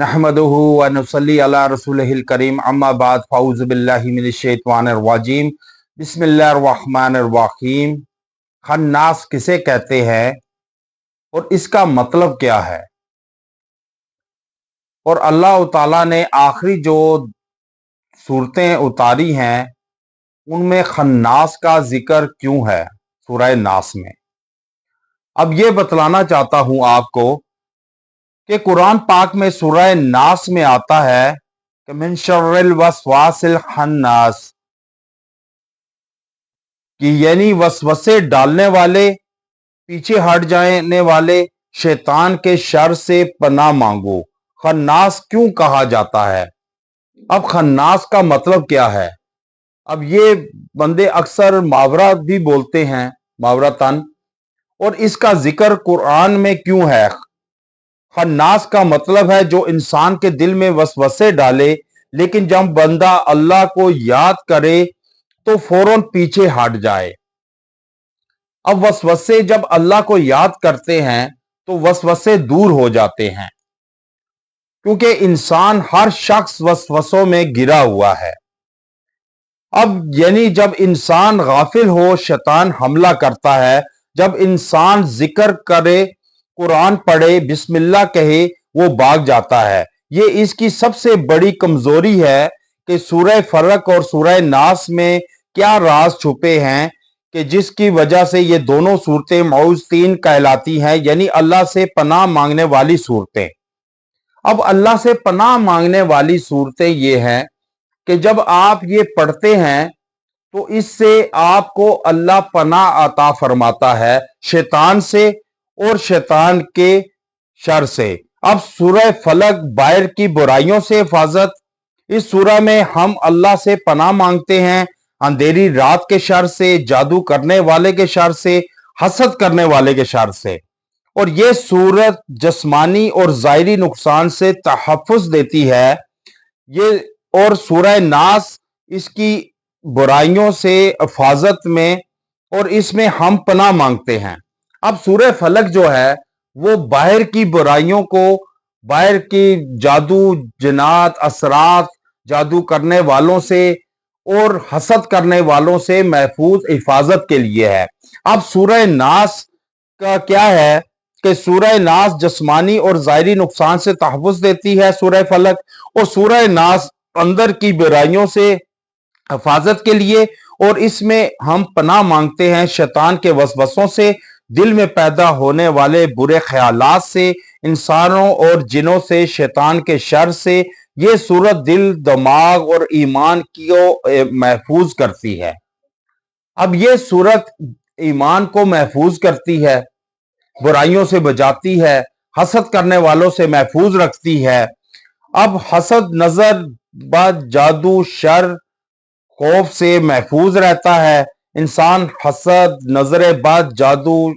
नहमदुहु व नुसल्ली अला रसूलिहिल करीम अम्मा बाद फ़ाऊज़ु बिल्लाहि मिनश शैतानिर रजीम बिस्मिल्लाहिर रहमानिर रहीम। खन्नास किसे कहते हैं और इसका मतलब क्या है? और अल्लाह ताला ने आखिरी जो सूरतें उतारी हैं उनमें खन्नास का जिक्र क्यों है सूरह नास में? अब ये बतलाना चाहता हूं आपको कि कुरान पाक में सूरह नास में आता है कि मिन शर्रिल वसवासिल खन्नास, कि यानी वसवसे डालने वाले, पीछे हट जाने वाले शैतान के शर से पनाह मांगो। खन्नास क्यों कहा जाता है? अब खन्नास का मतलब क्या है? अब ये बंदे अक्सर मुहावरा भी बोलते हैं, मुहावरतन, और इसका जिक्र कुरान में क्यों है? खन्नास का मतलब है जो इंसान के दिल में वसवसे डाले, लेकिन जब बंदा अल्लाह को याद करे तो फौरन पीछे हट जाए। अब वसवसे जब अल्लाह को याद करते हैं तो वसवसे दूर हो जाते हैं, क्योंकि इंसान हर शख्स वसवसों में गिरा हुआ है। अब यानी जब इंसान गाफिल हो, शैतान हमला करता है। जब इंसान जिक्र करे, कुरान पढ़े, बिस्मिल्लाह कहे, वो भाग जाता है। ये इसकी सबसे बड़ी कमजोरी है कि सूरह फलक और सूरह नास में क्या राज छुपे हैं कि जिसकी वजह से ये दोनों सूरतें मऊज़तीन कहलाती हैं, यानी अल्लाह से पनाह मांगने वाली सूरतें। अब अल्लाह से पनाह मांगने वाली सूरतें ये हैं कि जब आप ये पढ़ते हैं तो इससे आपको अल्लाह पनाह अता फरमाता है शैतान से और शैतान के शर से। अब सूरह फलक बाहर की बुराइयों से हिफाजत, इस सूरह में हम अल्लाह से पनाह मांगते हैं अंधेरी रात के शर से, जादू करने वाले के शर से, हसद करने वाले के शर से। और ये सूरत जिस्मानी और ज़ाहिरी नुकसान से तहफ़्फ़ुज़ देती है। ये और सूरह नास इसकी बुराइयों से हिफाजत में, और इसमें हम पनाह मांगते हैं। अब सूरह फलक जो है वो बाहर की बुराइयों को, बाहर की जादू, जिन्नात, असरात, जादू करने वालों से और हसद करने वालों से महफूज हिफाजत के लिए है। अब सूरह नास का क्या है कि सूरह नास जिस्मानी और ज़ाहिरी नुकसान से तहफ़्फ़ुज़ देती है सूरह फलक, और सूरह नास अंदर की बुराइयों से हिफाजत के लिए, और इसमें हम पनाह मांगते हैं शैतान के वसवसों से, दिल में पैदा होने वाले बुरे ख्यालात से, इंसानों और जिनों से, शैतान के शर से। ये सूरत दिल, दिमाग और ईमान को महफूज करती है। अब ये सूरत ईमान को महफूज करती है, बुराइयों से बचाती है, हसद करने वालों से महफूज रखती है। अब हसद, नजर बद, जादू, शर, खौफ से महफूज रहता है। इंसान हसद, नजर बद, जादू,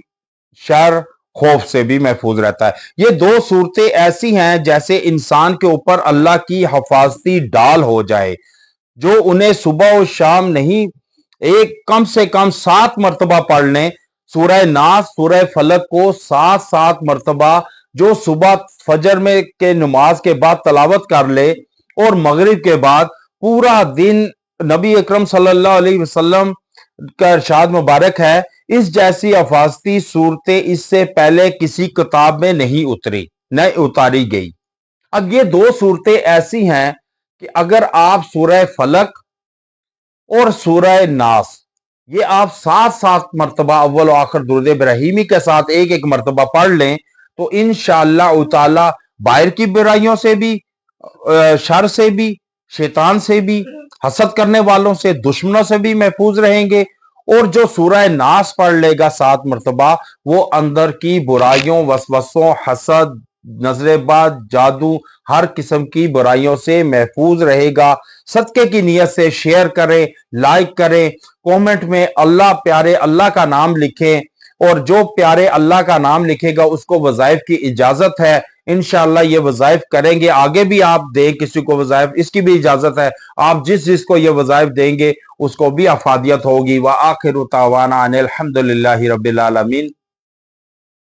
शर, खौफ से भी महफूज रहता है। ये दो सूरतें ऐसी हैं जैसे इंसान के ऊपर अल्लाह की हफाजती डाल हो जाए, जो उन्हें सुबह और शाम नहीं, एक कम से कम 7 मरतबा पढ़ लें सूरह नास, सूरह फलक को 7 मरतबा, जो सुबह फजर में के नमाज के बाद तलावत कर ले और मगरिब के बाद पूरा दिन। नबी अकरम सल्लल्लाहु अलैहि वसल्लम का इरशाद मुबारक है, इस जैसी हिफाजती सूरतें इससे पहले किसी किताब में नहीं उतारी गई। अब ये दो सूरतें ऐसी हैं कि अगर आप सूरह फलक और सूरह नास, ये आप 7 मरतबा अव्वल और आखिर दुरूद इब्राहिमी के साथ एक मरतबा पढ़ लें तो इंशाअल्लाह ताला बाहर की बुराइयों से भी, शर से भी, शैतान से भी, हसद करने वालों से, दुश्मनों से भी महफूज रहेंगे। और जो सूरह नास पढ़ लेगा 7 मरतबा, वो अंदर की बुराइयों, वसवसों, हसद, नजरेबाज, जादू, हर किस्म की बुराइयों से महफूज रहेगा। सदके की नीयत से शेयर करें, लाइक करें, कमेंट में अल्लाह, प्यारे अल्लाह का नाम लिखें, और जो प्यारे अल्लाह का नाम लिखेगा उसको वज़ाइफ की इजाजत है। इंशाअल्लाह ये वज़ाइफ करेंगे, आगे भी आप दें किसी को वज़ाइफ, इसकी भी इजाजत है। आप जिसको ये वज़ाइफ देंगे उसको भी अफादियत होगी। व आखिरु दावाना अनिल हम्दुलिल्लाहि रब्बिल आलमीन।